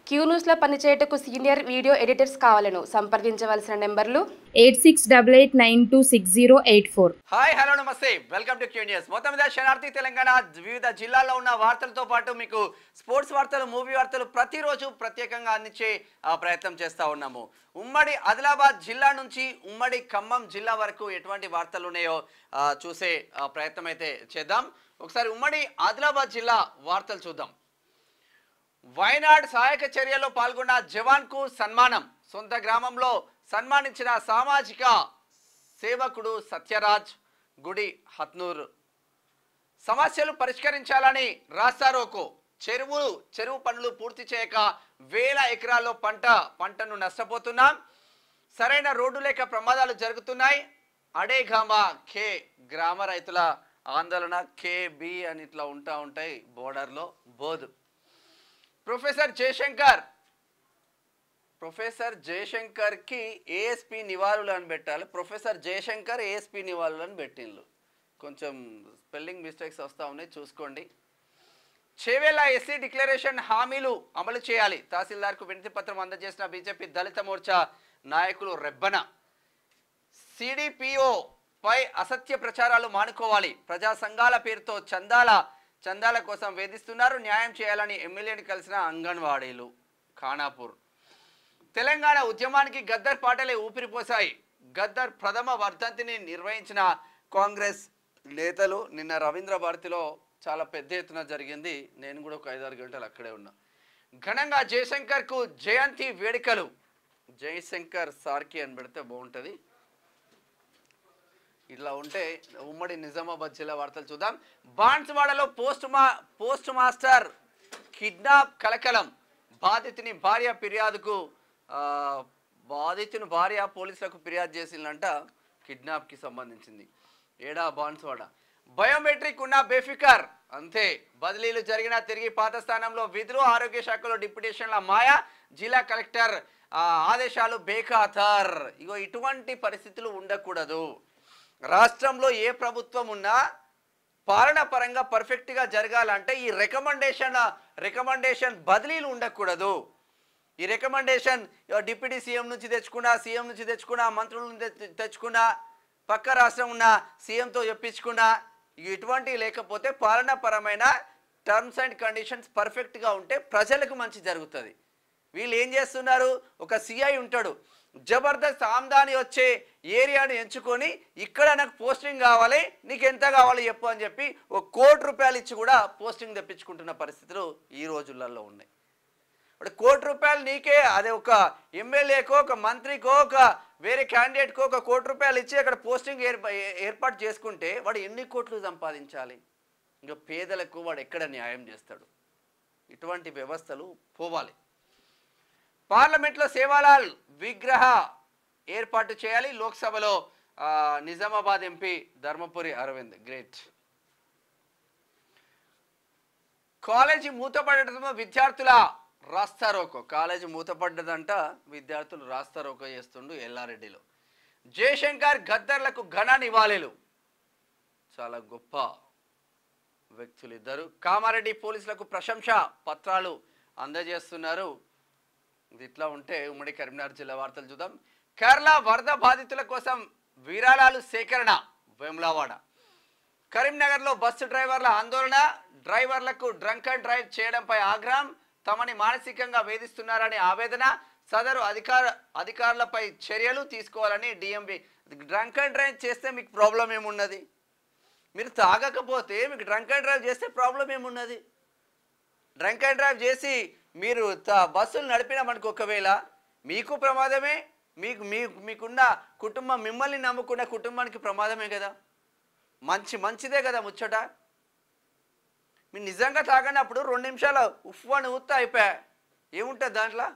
Queue న్యూస్లో పనిచేయటకు senior video editors కావాలను సంప్రదించవలసిన నెంబర్లు 8688906084. హాయ్ హలో నమస్తే వెల్కమ్ టు క్యూ న్యూస్. మొత్తం మీద శనార్థి తెలంగాణ వివిధ జిల్లాల్లో ఉన్న వార్తలతో పాటు మీకు స్పోర్ట్స్ వార్తలు, మూవీ వార్తలు ప్రతిరోజు ప్రత్యేకంగా అందించే ప్రయత్నం చేస్తూ ఉన్నాము. ఉమ్మడి ఆదిలాబాద్ జిల్లా నుంచి ఉమ్మడి ఖమ్మం జిల్లా వరకు ఎటువంటి వార్తలు ఉన్నాయో చూసే ప్రయత్నం అయితే చేద్దాం. ఒకసారి ఉమ్మడి ఆదిలాబాద్ జిల్లా వార్తలు చూద్దాం. వైనాడ్ సహాయక చర్యలో పాల్గొన్న జవాన్కు సన్మానం. సొంత గ్రామంలో సన్మానించిన సామాజిక సేవకుడు సత్యరాజ్ గుడి హత్నూర్. సమస్యలు పరిష్కరించాలని రాస్తారోకో. చెరువు పనులు పూర్తి చేయక వేల ఎకరాల్లో పంటను నష్టపోతున్నాం. సరైన రోడ్డు లేక ప్రమాదాలు జరుగుతున్నాయి. అడేగామా కే గ్రామ రైతుల ఆందోళన. కేబి అని ఇట్లా ఉంటాయి బోర్డర్లో బోధు. ప్రొఫెసర్ జయశంకర్కి ఏఎస్పీ నివాళులు అని పెట్టాలి. ప్రొఫెసర్ జయశంకర్ ఏఎస్పీ నివాళులు అని పెట్టిండ్రు. కొంచెం స్పెల్లింగ్ మిస్టేక్స్ వస్తూ ఉన్నాయి, చూసుకోండి. చేవేళ్ల ఎస్సీ డిక్లరేషన్ హామీలు అమలు చేయాలి. తహసీల్దార్కు వినతి పత్రం అందజేసిన బీజేపీ దళిత మోర్చా నాయకులు రెబ్బన. సిడిపిఓ పై అసత్య ప్రచారాలు మానుకోవాలి. ప్రజా సంఘాల పేరుతో చందాల కోసం వేధిస్తున్నారు. న్యాయం చేయాలని ఎమ్మెల్యేని కలిసిన అంగన్వాడీలు. ఖానాపూర్. తెలంగాణ ఉద్యమానికి గద్దర్ పాటలే ఊపిరిపోశాయి. గద్దర్ ప్రథమ వర్ధంతిని నిర్వహించిన కాంగ్రెస్ నేతలు నిన్న రవీంద్ర భారతిలో చాలా పెద్ద ఎత్తున జరిగింది. నేను కూడా ఒక 5-6 గంటలు అక్కడే ఉన్నా. ఘనంగా జయశంకర్కు జయంతి వేడుకలు. జయశంకర్ సార్కి అని పెడితే బాగుంటుంది. ఇట్లా ఉంటే ఉమ్మడి నిజామాబాద్ జిల్లా వార్తలు చూద్దాం. బాన్స్వాడలో పోస్ట్ మాస్టర్ కిడ్నాప్ కలకలం. బాధితుని భార్య పోలీసులకు ఫిర్యాదు చేసిందంట. కిడ్నాప్కి సంబంధించింది. ఏడా బాన్స్వాడ. బయోమెట్రిక్ ఉన్న బేఫికర్ అంతే. బదిలీలు జరిగినా తిరిగి పాత స్థానంలో విధులు. ఆరోగ్య శాఖలో డిప్యూటేషన్ల మాయ. జిల్లా కలెక్టర్ ఆదేశాలు బేఖాతర్. ఇగో ఇటువంటి పరిస్థితులు ఉండకూడదు. రాష్ట్రంలో ఏ ప్రభుత్వం ఉన్నా పాలన పరంగా పర్ఫెక్ట్గా జరగాలంటే ఈ రికమెండేషన్ బదిలీలు ఉండకూడదు. ఈ రికమెండేషన్ డిప్యూటీ సీఎం నుంచి తెచ్చుకున్నా, మంత్రుల నుంచి తెచ్చుకున్నా, పక్క రాష్ట్రం ఉన్న సీఎంతో చెప్పించుకున్నా, ఇటువంటివి లేకపోతే పాలనాపరమైన టర్మ్స్ అండ్ కండిషన్స్ పర్ఫెక్ట్గా ఉంటే ప్రజలకు మంచి జరుగుతుంది. వీళ్ళు ఏం చేస్తున్నారు? ఒక సిఐ ఉంటాడు, జబర్దస్త్ ఆమ్దాని వచ్చే ఏరియాను ఎంచుకొని ఇక్కడ నాకు పోస్టింగ్ కావాలి, నీకు ఎంత కావాలి చెప్పు అని చెప్పి ఒక ₹1,00,00,000 ఇచ్చి కూడా పోస్టింగ్ తెప్పించుకుంటున్న పరిస్థితులు ఈ రోజులలో ఉన్నాయి. అంటే ₹1,00,00,000 నీకే, అదే ఒక ఎమ్మెల్యేకో, ఒక మంత్రికో, ఒక వేరే క్యాండిడేట్కో ఒక ₹1,00,00,000 ఇచ్చి అక్కడ పోస్టింగ్ ఏర్పాటు చేసుకుంటే వాడు ఎన్ని కోట్లు సంపాదించాలి? ఇంకా పేదలకు వాడు ఎక్కడ న్యాయం చేస్తాడు? ఇటువంటి వ్యవస్థలు పోవాలి. పార్లమెంట్లో సేవాలాల్ విగ్రహ ఏర్పాటు చేయాలి. లోక్సభలో Nizamabad MP Dharmapuri Arvind. Great. College మూతపడటంతో విద్యార్థుల రాస్తారోకో. కాలేజీ మూతపడ్డదంట, విద్యార్థులు రాస్తారోకో చేస్తుండు ఎల్లారెడ్డిలో. జయశంకర్ గద్దర్లకు ఘన నివాళులు. చాలా గొప్ప వ్యక్తులు ఇద్దరు. కామారెడ్డి పోలీసులకు ప్రశంస పత్రాలు అందజేస్తున్నారు. ఇది ఇట్లా ఉంటే ఉమ్మడి కరీంనగర్ జిల్లా వార్తలు చూద్దాం. కేరళ వరద బాధితుల కోసం విరాళాలు సేకరణ. వేములవాడ. కరీంనగర్లో బస్సు డ్రైవర్ల ఆందోళన. డ్రైవర్లకు డ్రంక్ అండ్ డ్రైవ్ చేయడంపై ఆగ్రహం. తమని మానసికంగా వేధిస్తున్నారని ఆవేదన. సదరు అధికారులపై చర్యలు తీసుకోవాలని డిఎంవి. డ్రంక్ అండ్ డ్రైవ్ చేస్తే మీకు ప్రాబ్లం ఏమున్నది? మీరు తాగకపోతే మీకు డ్రంక్ అండ్ డ్రైవ్ చేస్తే ప్రాబ్లం ఏమున్నది? డ్రంక్ అండ్ డ్రైవ్ చేసి మీరు బస్సులు నడిపినామనుకో, ఒకవేళ మీకు ప్రమాదమే, మీకున్న కుటుంబం, మిమ్మల్ని నమ్ముకున్న కుటుంబానికి ప్రమాదమే కదా. మంచిదే కదా ముచ్చట. మీరు నిజంగా తాగనప్పుడు 2 నిమిషాలు ఉఫ్ అని ఊత్తా అయిపోయా, ఏముంటుంది దాంట్లో?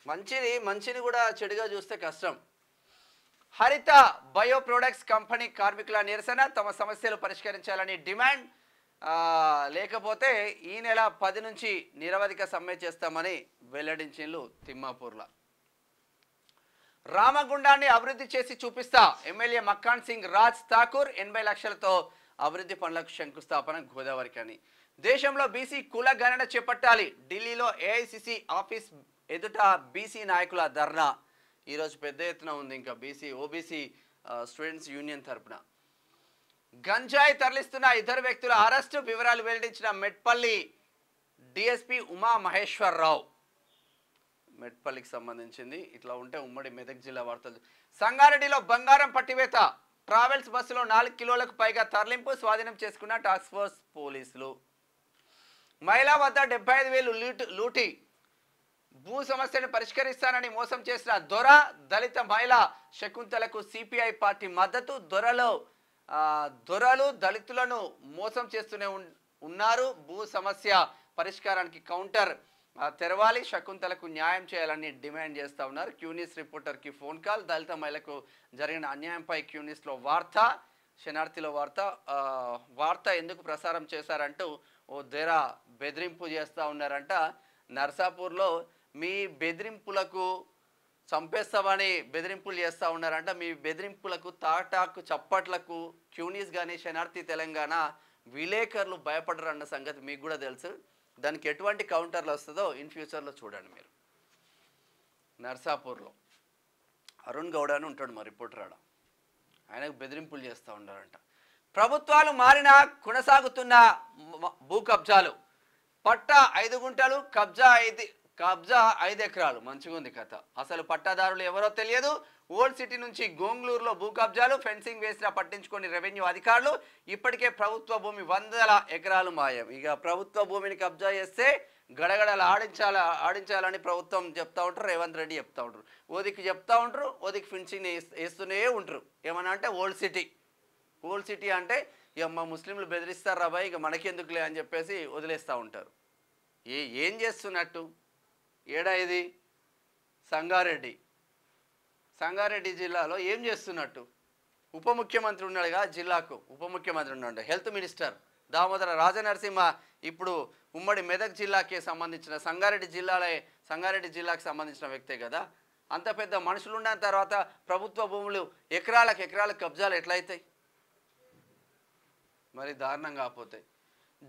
మంచిని కూడా చెడుగా చూస్తే కష్టం. హరిత బయో ప్రొడక్ట్స్ కంపెనీ కార్మికుల నిరసన. తమ సమస్యలు పరిష్కరించాలని డిమాండ్. లేకపోతే ఈ నెల 10 నుంచి నిరవధిక సమ్మె చేస్తామని వెల్లడించిండ్రు తిమ్మాపూర్లో. రామగుండాన్ని అభివృద్ధి చేసి చూపిస్తా. ఎమ్మెల్యే మక్కాన్ సింగ్ రాజ్ ఠాకూర్. 80 లక్షలతో అభివృద్ధి పనులకు శంకుస్థాపన. గోదావరికని. దేశంలో బీసీ కుల గణన చేపట్టాలి. ఢిల్లీలో ఏఐసిసి ఆఫీస్ ఎదుట బీసీ నాయకుల ధర్నా ఈరోజు పెద్ద ఎత్తున ఉంది. ఇంకా ఓబీసీ స్టూడెంట్స్ యూనియన్ తరపున గంజాయి తరలిస్తున్న ఇద్దరు వ్యక్తుల అరెస్టు వివరాలు వెల్లడించిన మెట్పల్లి డిఎస్పీ ఉమా మహేశ్వరరావు. మెట్పల్లికి సంబంధించింది. ఇట్లా ఉంటే ఉమ్మడి మెదక్ జిల్లా వార్తలు. సంగారెడ్డిలో బంగారం పట్టివేత. ట్రావెల్స్ బస్సులో 4 కిలోలకు పైగా తరలింపు స్వాధీనం చేసుకున్న టాస్క్ ఫోర్స్ పోలీసులు. మహిళా వద్ద 75,000 లూటీ. భూ సమస్యను పరిష్కరిస్తానని మోసం చేసిన దొర దళిత మహిళ శకుంతలకు సిపిఐ పార్టీ మద్దతు. దొరలు దళితులను మోసం చేస్తూనే ఉన్నారు. భూ సమస్య పరిష్కారానికి కౌంటర్ తెరవాలి. శకుంతలకు న్యాయం చేయాలని డిమాండ్ చేస్తూ ఉన్నారు. క్యూనిస్ రిపోర్టర్కి ఫోన్ కాల్. దళిత మహిళకు జరిగిన అన్యాయంపై క్యూనిస్లో వార్త, శనార్థిలో వార్త ఎందుకు ప్రసారం చేశారంటూ ఓ దెర బెదిరింపు చేస్తూ ఉన్నారంట. నర్సాపూర్లో మీ బెదిరింపులకు చంపేస్తామని బెదిరింపులు చేస్తూ ఉన్నారంట. మీ బెదిరింపులకు తాటాకు చప్పట్లకు క్యూనిస్ కానీ శనార్థి తెలంగాణ విలేకరులు భయపడరన్న సంగతి మీకు కూడా తెలుసు. దానికి ఎటువంటి కౌంటర్లు వస్తుందో ఇన్ ఫ్యూచర్లో చూడండి మీరు. నర్సాపూర్లో అరుణ్ గౌడ అని ఉంటాడు మా రిపోర్టర్ ఆడ. ఆయనకు బెదిరింపులు చేస్తూ ఉన్నారంట. ప్రభుత్వాలు మారినా కొనసాగుతున్న భూ కబ్జాలు. పట్టా 5 గుంటలు, కబ్జా 5 ఎకరాలు. మంచిగా ఉంది కథ. అసలు పట్టాదారులు ఎవరో తెలియదు. ఓల్డ్ సిటీ నుంచి గోంగ్లూరులో భూ కబ్జాలు. ఫెన్సింగ్ వేసినా పట్టించుకొని రెవెన్యూ అధికారులు. ఇప్పటికే ప్రభుత్వ భూమి 100 ఎకరాలు మాయం. ఇక ప్రభుత్వ భూమిని కబ్జా చేస్తే గడగడలు ఆడించాలని ప్రభుత్వం చెప్తా ఉంటారు, రేవంత్ రెడ్డి చెప్తా ఉంటారు. ఓదికి చెప్తా ఉంటారు, ఓదికి ఫెన్సింగ్ వేస్తూనే ఉంటారు. ఏమన్నా అంటే ఓల్డ్ సిటీ అంటే ఇక మా ముస్లింలు బెదిరిస్తారు రాబాయ్, ఇక మనకెందుకులే అని చెప్పేసి వదిలేస్తూ ఉంటారు. ఏం చేస్తున్నట్టు? ఏడా ఇది సంగారెడ్డి జిల్లాలో ఏం చేస్తున్నట్టు? ఉప ముఖ్యమంత్రి ఉన్నాడుగా, జిల్లాకు ఉప ముఖ్యమంత్రి ఉన్నాడు, హెల్త్ మినిస్టర్ దామోదర రాజనరసింహ. ఇప్పుడు ఉమ్మడి మెదక్ జిల్లాకి సంబంధించిన సంగారెడ్డి జిల్లాకి సంబంధించిన వ్యక్తే కదా. అంత పెద్ద మనుషులు ఉన్న తర్వాత ప్రభుత్వ భూములు ఎకరాలకు కబ్జాలు ఎట్లయితాయి? మరి దారుణంగా పోతాయి.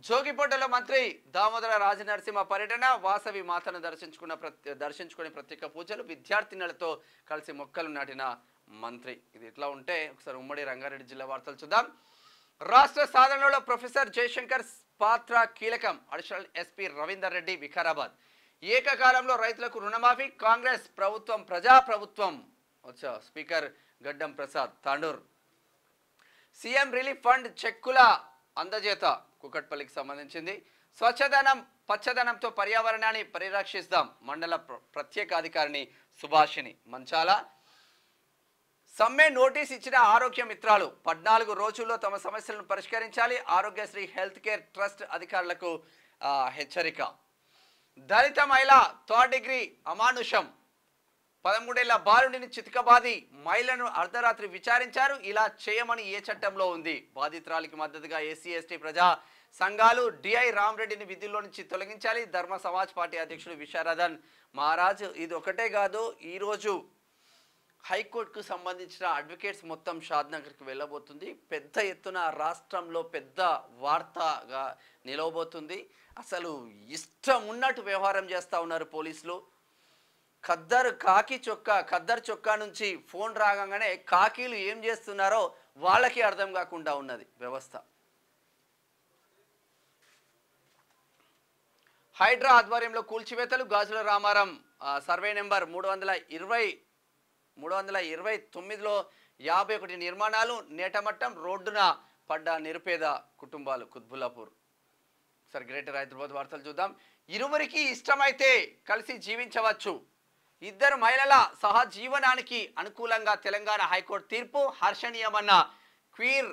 జోగిపేటలో మంత్రి దామోదర రాజనరసింహ పర్యటన. వాసవి మాతను దర్శించుకుని ప్రత్యేక పూజలు. విద్యార్థినులతో కలిసి మొక్కలు నాటిన మంత్రి. ఇది ఇట్లా ఉంటే ఒకసారి ఉమ్మడి రంగారెడ్డి జిల్లా వార్తలు చూద్దాం. రాష్ట్ర సాధనలో ప్రొఫెసర్ జయశంకర్ పాత్ర కీలకం. Additional SP Ravinder Reddy Vikarabad. ఏకకాలంలో రైతులకు రుణమాఫీ. కాంగ్రెస్ ప్రభుత్వం ప్రజాప్రభుత్వం. స్పీకర్ గడ్డం Prasad Tandur. CM relief fund చెక్కుల అందజేత కుకట్పల్లికి సంబంధించింది. స్వచ్ఛదనం పచ్చదనంతో పర్యావరణాన్ని పరిరక్షిస్తాం. మండల ప్రత్యేక అధికారిని సుభాషిణి మంచాల. సమ్మె నోటీస్ ఇచ్చిన ఆరోగ్య మిత్రాలు. 14 రోజుల్లో తమ సమస్యలను పరిష్కరించాలి. ఆరోగ్యశ్రీ హెల్త్ కేర్ ట్రస్ట్ అధికారులకు హెచ్చరిక. దళిత మహిళ 3rd డిగ్రీ అమానుషం. 13 ఏళ్ల బాలుడిని చితకబాది మహిళను అర్ధరాత్రి విచారించారు. ఇలా చేయమని ఏ చట్టంలో ఉంది? బాధితురాలికి మద్దతుగా ఎస్సీ/ఎస్టీ ప్రజా సంఘాలు. డిఐ రామరెడ్డిని విధుల్లో నుంచి తొలగించాలి. ధర్మ సమాజ్ పార్టీ అధ్యక్షుడు విశారదన్ మహారాజ్. ఇది ఒకటే కాదు, ఈరోజు హైకోర్టుకు సంబంధించిన అడ్వకేట్స్ మొత్తం షాద్నగర్కి వెళ్ళబోతుంది. పెద్ద ఎత్తున రాష్ట్రంలో పెద్ద వార్తగా నిలవబోతుంది. అసలు ఇష్టం ఉన్నట్టు వ్యవహారం చేస్తూ ఉన్నారు పోలీసులు. ఖద్దర్ చొక్కా నుంచి ఫోన్ రాగానే కాకీలు ఏం చేస్తున్నారో వాళ్ళకి అర్థం కాకుండా ఉన్నది వ్యవస్థ. హైడ్రా ఆధ్వర్యంలో కూల్చివేతలు. గాజుల రామారం సర్వే నెంబర్ 329లో 51 నిర్మాణాలు. నేటమట్టం రోడ్డున పడ్డ నిరుపేద కుటుంబాలు. కుత్బుల్లాపూర్. సరే, గ్రేటర్ హైదరాబాద్ వార్తలు చూద్దాం. ఇరువురికి ఇష్టమైతే కలిసి జీవించవచ్చు. 2 మహిళల సహజీవనానికి అనుకూలంగా తెలంగాణ హైకోర్టు తీర్పు. హర్షణీయమన్న క్వీర్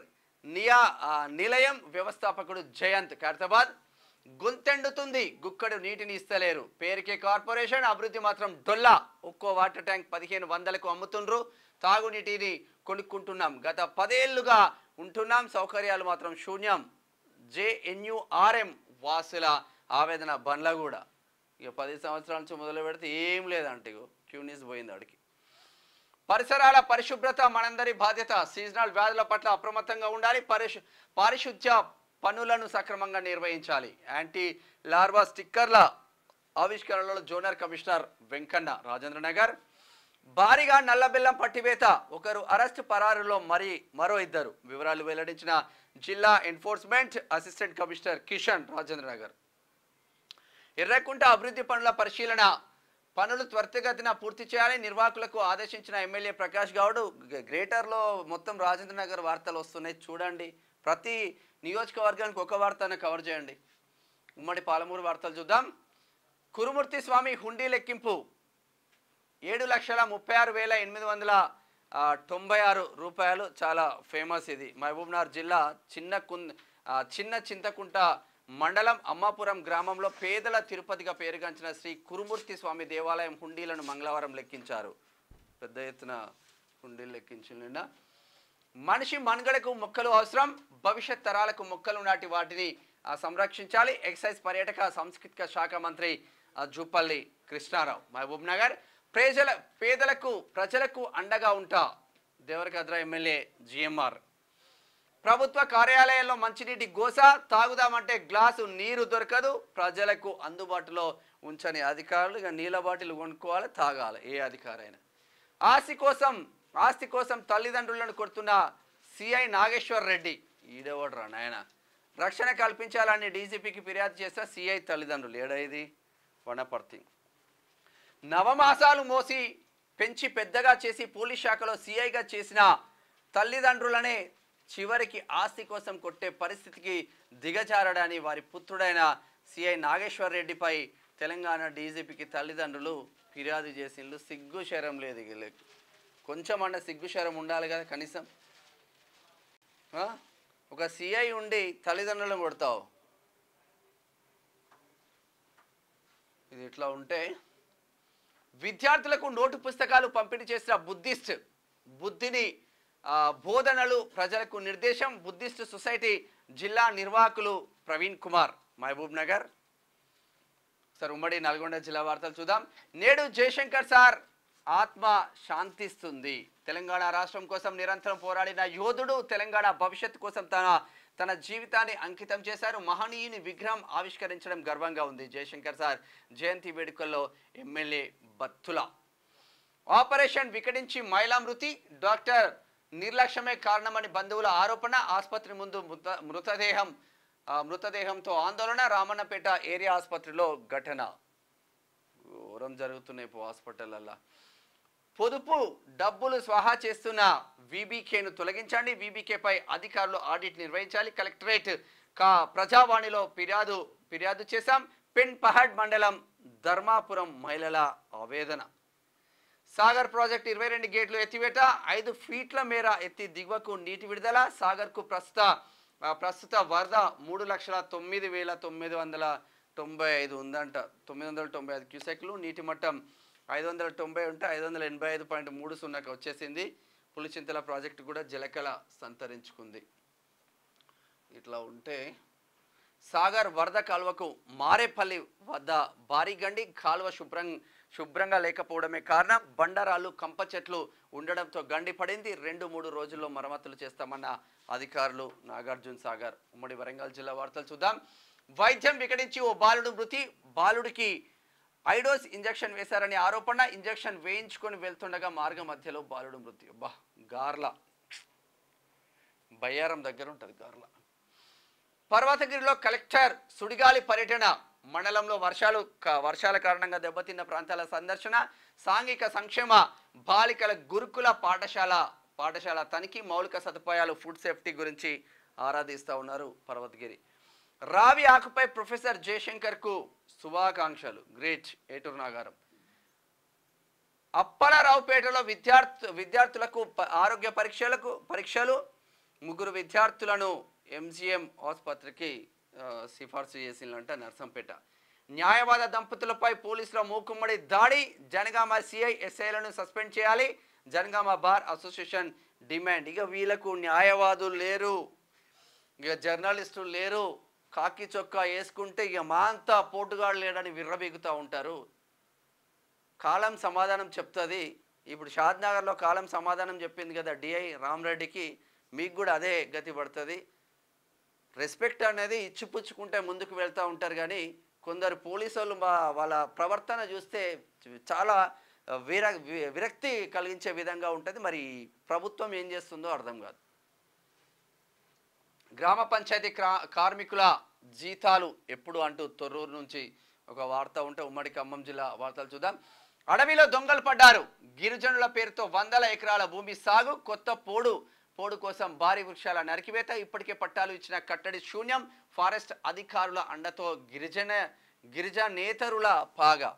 నిలయం వ్యవస్థాపకుడు జయంత్. ఖైరతాబాద్. గొంతెండుతుంది, గుక్కడు నీటిని ఇస్తలేరు. పేరుకే కార్పొరేషన్, అభివృద్ధి మాత్రం డొల్లా. ఒక్కో వాటర్ ట్యాంక్ 1500కు అమ్ముతుండ్రు. తాగునీటిని కొనుక్కుంటున్నాం. గత 10 ఏళ్లుగా ఉంటున్నాం, సౌకర్యాలు మాత్రం శూన్యం. JNURM వాసుల ఆవేదన. బండ్లగూడ. ఇక 10 సంవత్సరాల నుంచి మొదలు పెడితే ఏం లేదంటే క్యూనిస్ పోయింది అడికి. పరిసరాల పరిశుభ్రత మనందరి బాధ్యత. సీజనల్ వ్యాధుల పట్ల అప్రమత్తంగా ఉండాలి. పారిశుధ్య పనులను సక్రమంగా నిర్వహించాలి. యాంటీ లార్వా స్టిక్కర్ల ఆవిష్కరణలో జోనల్ కమిషనర్ వెంకన్న రాజేంద్రనగర్. భారీగా నల్లబెల్లం పట్టివేత, ఒకరు అరెస్ట్, పరారులో మరో ఇద్దరు. వివరాలు వెల్లడించిన జిల్లా enforcement assistant commissioner Kishan Rajendranagar. Errakunta అభివృద్ధి పనుల పరిశీలన, పనులు త్వరితగతిన పూర్తి చేయాలని నిర్వాహకులకు ఆదేశించిన ఎమ్మెల్యే ప్రకాష్ గౌడ్. గ్రేటర్లో మొత్తం రాజేంద్రనగర్ వార్తలు వస్తున్నాయి చూడండి. ప్రతి నియోజకవర్గానికి ఒక వార్తను కవర్ చేయండి. ఉమ్మడి పాలమూరు వార్తలు చూద్దాం. కురుమూర్తి స్వామి హుండీ లెక్కింపు 7,36,896 రూపాయలు. చాలా ఫేమస్ ఇది. మహబూబ్నగర్ జిల్లా చిన్న చింతకుంట మండలం అమ్మాపురం గ్రామంలో పేదల తిరుపతిగా పేరుగాంచిన శ్రీ కురుమూర్తి స్వామి దేవాలయం హుండీలను మంగళవారం లెక్కించారు. పెద్ద ఎత్తున హుండీలు లెక్కించిన మనిషి మనుగడకు మొక్కలు అవసరం, భవిష్యత్ తరాలకు మొక్కలు నాటి వాటిని సంరక్షించాలి. ఎక్సైజ్ పర్యాటక సాంస్కృతిక శాఖ మంత్రి జూపల్లి కృష్ణారావు. మహబూబ్నగర్ ప్రజలకు అండగా ఉంటా, దేవరకద్ర ఎమ్మెల్యే జిఎంఆర్. ప్రభుత్వ కార్యాలయాల్లో మంచినీటి గోస, తాగుదామంటే గ్లాసు నీరు దొరకదు, ప్రజలకు అందుబాటులో ఉంచని అధికారులు. ఇక నీళ్ళ బాటిల్ కొనుక్కోవాలి, తాగాలి ఏ అధికారైనా. ఆస్తి కోసం తల్లిదండ్రులను కొడుతున్న సిఐ నాగేశ్వర్ రెడ్డి. ఈడేవాడ్రా నాయన. రక్షణ కల్పించాలని డీజీపీకి ఫిర్యాదు చేసిన సిఐ తల్లిదండ్రులు. ఏడైది వనపర్తి. నవమాసాలు మోసి పెంచి పెద్దగా చేసి పోలీస్ శాఖలో సిఐగా చేసిన తల్లిదండ్రులనే చివరికి ఆస్తి కోసం కొట్టే పరిస్థితికి దిగజారడని వారి పుత్రుడైన సిఐ నాగేశ్వర్ రెడ్డిపై తెలంగాణ డీజీపీకి తల్లిదండ్రులు ఫిర్యాదు చేసిండ్రు. సిగ్గు శరం లేదు. కొంచెం అన్న సిగ్గు శరం ఉండాలి కదా కనీసం. ఒక సిఐ ఉండి తల్లిదండ్రులను కొడతావు, ఇది ఇట్లా ఉంటే. విద్యార్థులకు నోటు పుస్తకాలు పంపిణీ చేసిన బుద్ధిని బోధనలు ప్రజలకు నిర్దేశం. బుద్ధిస్ట్ సొసైటీ జిల్లా నిర్వాహకులు ప్రవీణ్ కుమార్. మహబూబ్ నగర్. సార్ ఉమ్మడి నల్గొండ జిల్లా వార్తలు చూద్దాం. నేడు జయశంకర్ సార్ ఆత్మ శాంతిస్తుంది. తెలంగాణ రాష్ట్రం కోసం నిరంతరం పోరాడిన యోధుడు, తెలంగాణ భవిష్యత్తు కోసం తన జీవితాన్ని అంకితం చేశారు. మహనీయుని విగ్రహం ఆవిష్కరించడం గర్వంగా ఉంది. జయశంకర్ సార్ జయంతి వేడుకల్లో ఎమ్మెల్యే బత్తుల. ఆపరేషన్ వికటించి మహిళా మృతి, డాక్టర్ నిర్లక్ష్యమే కారణమని బంధువుల ఆరోపణ. ఆసుపత్రి ముందు మృతదేహంతో ఆందోళన. రామన్నపేట ఏరియా ఆసుపత్రిలో ఘటన. ఘోరం జరుగుతున్నాయి హాస్పిటల్ల. పొదుపు డబ్బులు స్వాహా చేస్తున్న వీబీకేను తొలగించండి. వీబీకేపై అధికారులు ఆడిట్ నిర్వహించాలి. కలెక్టరేట్ ప్రజావాణిలో ఫిర్యాదు చేశాం. పెన్ పహాడ్ మండలం ధర్మాపురం మహిళల ఆవేదన. సాగర్ ప్రాజెక్ట్ 22 గేట్లు ఎత్తివేత, 5 ఫీట్ల మేర ఎత్తి దిగువకు నీటి విడుదల. సాగర్కు ప్రస్తుత వరద 3,09,995 ఉందంట. 995 క్యూసెక్లు. నీటి మట్టం 590 ఉంటే 585.30 వచ్చేసింది. పులిచింతల ప్రాజెక్టు కూడా జలకళ సంతరించుకుంది. ఇట్లా ఉంటే సాగర్ వరద కాలువకు మారేపల్లి వద్ద భారీ గండి. కాలువ శుభ్రంగా లేకపోవడమే కారణం. బండరాలు, కంప చెట్లు ఉండడంతో గండి పడింది. 2-3 రోజుల్లో మరమ్మతులు చేస్తామన్న అధికారులు. నాగార్జున సాగర్. ఉమ్మడి వరంగల్ జిల్లా వార్తలు చూద్దాం. వైద్యం వికటించి ఓ బాలుడు మృతి. బాలుడికి ఐడోస్ ఇంజెక్షన్ వేశారని ఆరోపణ. ఇంజెక్షన్ వేయించుకొని వెళ్తుండగా మార్గ మధ్యలో బాలుడు మృతి. అబ్బా, గార్ల బయ్యారం దగ్గర ఉంటుంది గార్ల. పర్వతగిరిలో కలెక్టర్ సుడిగాలి పర్యటన. మండలంలో వర్షాల కారణంగా దెబ్బతిన్న ప్రాంతాల సందర్శన. సాంఘిక సంక్షేమ బాలికల గురుకుల పాఠశాల తనిఖీ. మౌలిక సదుపాయాలు, ఫుడ్ సేఫ్టీ గురించి ఆరాధిస్తూ ఉన్నారు పర్వతగిరి. రావి ఆకుపై ప్రొఫెసర్ జయశంకర్ కు శుభాకాంక్షలు. గ్రేట్. ఏటూరు నాగారం. అప్పలరావుపేటలో విద్యార్థులకు ఆరోగ్య పరీక్షలు. 3 విద్యార్థులను ఎంజిఎం ఆసుపత్రికి సిఫార్సు చేసిందంట నర్సంపేట. న్యాయవాద దంపతులపై పోలీసుల మూకుమ్మడి దాడి. జనగామ సిఐ ఎస్ఐలను సస్పెండ్ చేయాలి. Janagama bar association demand. ఇక వీళ్ళకు న్యాయవాదులు లేరు, ఇక జర్నలిస్టులు లేరు. కాకి చొక్కా వేసుకుంటే ఇక మా అంతా పోటుగాడు లేడని విర్రబీగుతూ ఉంటారు. కాలం సమాధానం చెప్తుంది. ఇప్పుడు షాద్నగర్లో కాలం సమాధానం చెప్పింది కదా డిఐ రామరెడ్డికి. మీకు కూడా అదే గతి పడుతుంది. రెస్పెక్ట్ అనేది ఇచ్చిపుచ్చుకుంటే ముందుకు వెళ్తూ ఉంటారు, కానీ కొందరు పోలీసు వాళ్ళు వాళ్ళ ప్రవర్తన చూస్తే చాలా విరక్తి కలిగించే విధంగా ఉంటుంది. మరి ప్రభుత్వం ఏం చేస్తుందో అర్థం కాదు. గ్రామ పంచాయతీ కార్మికుల జీతాలు ఎప్పుడు అంటూ తొర్రూరు నుంచి ఒక వార్త ఉంటే ఉమ్మడి ఖమ్మం జిల్లా వార్తలు చూద్దాం. అడవిలో దొంగలు పడ్డారు. గిరిజనుల పేరుతో 100 ఎకరాల భూమి సాగు, కొత్త పోడు కోసం భారీ వృక్షాల నరికివేత, ఇప్పటికే పట్టాలు ఇచ్చిన కట్టడి శూన్యం. ఫారెస్ట్ అధికారుల అండతో గిరిజనేతరుల పాగా,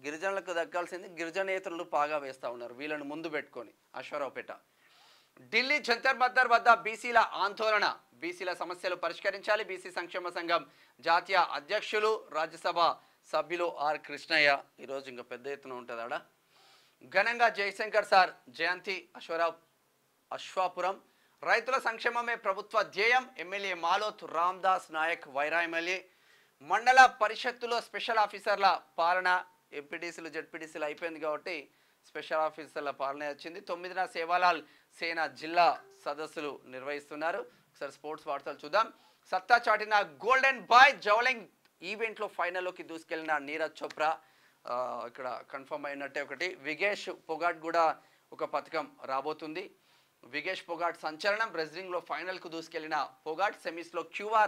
గిరిజనులకు దక్కాల్సింది గిరిజనేతరులు పాగా వేస్తూ ఉన్నారు, వీళ్ళను ముందు పెట్టుకొని. అశ్వరావుపేట. ఢిల్లీ జంతర్ మంతర్ వద్ద బీసీల ఆందోళన, బీసీల సమస్యలు పరిష్కరించాలి. బీసీ సంక్షేమ సంఘం జాతీయ అధ్యక్షులు రాజ్యసభ సభ్యులు ఆర్ కృష్ణయ్య ఈరోజు ఇంకా పెద్ద ఎత్తున ఉంటుంది ఆడ. ఘనంగా జయశంకర్ సార్ జయంతి అశ్వాపురం. రైతుల సంక్షేమమే ప్రభుత్వ ధ్యేయం. MLA Maloth Ramdas Naik Wyra MLA. మండల పరిషత్తులో స్పెషల్ ఆఫీసర్ల పాలన, ఎంపీటీసీలు జెడ్పీటీసీలు అయిపోయింది కాబట్టి స్పెషల్ ఆఫీసర్ల పాలన వచ్చింది. 9న సేవాలాల్ సేన జిల్లా సదస్సులు నిర్వహిస్తున్నారు. ఒకసారి స్పోర్ట్స్ వార్తలు చూద్దాం. సత్తా చాటిన గోల్డెన్ బాయ్ జవలింగ్ ఈవెంట్లో ఫైనల్లోకి దూసుకెళ్లిన నీరజ్ చోప్రా ఇక్కడ కన్ఫర్మ్ అయినట్టే. ఒకటి విగేష్ పొగాట్ కూడా ఒక పథకం రాబోతుంది. విగేష్ పొగాట్ సంచలనం. రెజ్లింగ్లో ఫైనల్కు దూసుకెళ్లిన పొగాట్ సెమీస్లో క్యూబా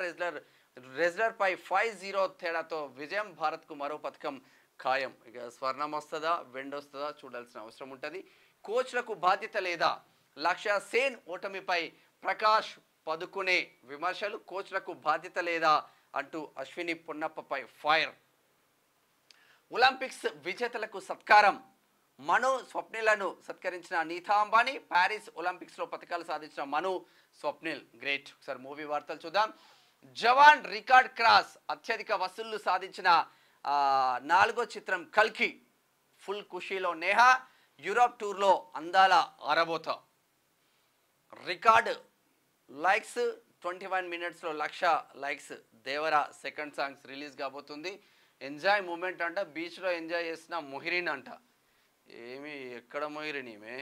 రెజ్లర్పై 5-0 తేడాతో విజయం. భారత్కు మరో పథకం ఖాయం. ఇక స్వర్ణం వస్తుందా వెండి వస్తుందా చూడాల్సిన అవసరం ఉంటుంది. కోచ్లకు బాధ్యత లేదా? లక్ష్య సేన్ ఓటమిపై ప్రకాష్ పదుకునే విమర్శలు. కోచ్లకు బాధ్యత లేదా అంటూ అశ్విని పొన్నప్పపై ఫైర్. ఒలింపిక్స్ విజేతలకు సత్కారం. మను స్వప్నిలను సత్కరించిన నీతా అంబానీ. ప్యారిస్ ఒలింపిక్స్లో పథకాలు సాధించిన మను స్వప్నిల్ గ్రేట్. ఒకసారి మూవీ వార్తలు చూద్దాం. జవాన్ రికార్డ్ క్రాస్. అత్యధిక వసూళ్లు సాధించిన 4వ చిత్రం కల్కి. ఫుల్ ఖుషీలో నేహా. యూరోప్ టూర్లో అందాల ఆరబోత. రికార్డ్ లైక్స్ 21 మినిట్స్లో 1,00,000 likes. Devara second songs release కాబోతుంది. ఎంజాయ్ మూమెంట్ అంట. బీచ్లో ఎంజాయ్ చేసిన మొహిరిన్ అంట. ఏమి ఎక్కడ మొహిరిన్ ఈమె?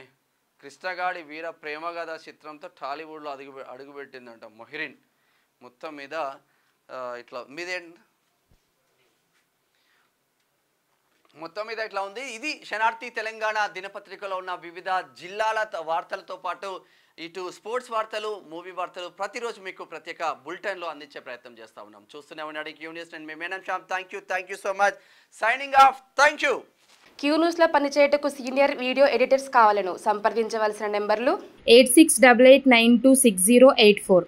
కృష్ణగాడి వీర ప్రేమ కథ చిత్రంతో టాలీవుడ్లో అడుగుపెట్టిందంట మొహిరిన్. మొత్తం మీద ఇట్లా ఇట్లా ఉంది. ఇది శనార్థి తెలంగాణ దినపత్రికలో ఉన్న వివిధ జిల్లాల వార్తలతో పాటు ఇటు స్పోర్ట్స్ వార్తలు, మూవీ వార్తలు ప్రతిరోజు మీకు ప్రత్యేక బులెటిన్లో అందించే ప్రయత్నం చేస్తూ ఉన్నాం. చూస్తూనే ఉన్నాడు క్యూ న్యూస్. అండ్ మీ మేనం Shyam. Thank you so much. Signing off. Thank you. Q న్యూస్లో పనిచేయటకు సీనియర్ వీడియో ఎడిటర్స్ కావాలను సంప్రదించవలసిన నెంబర్లు 8688926084.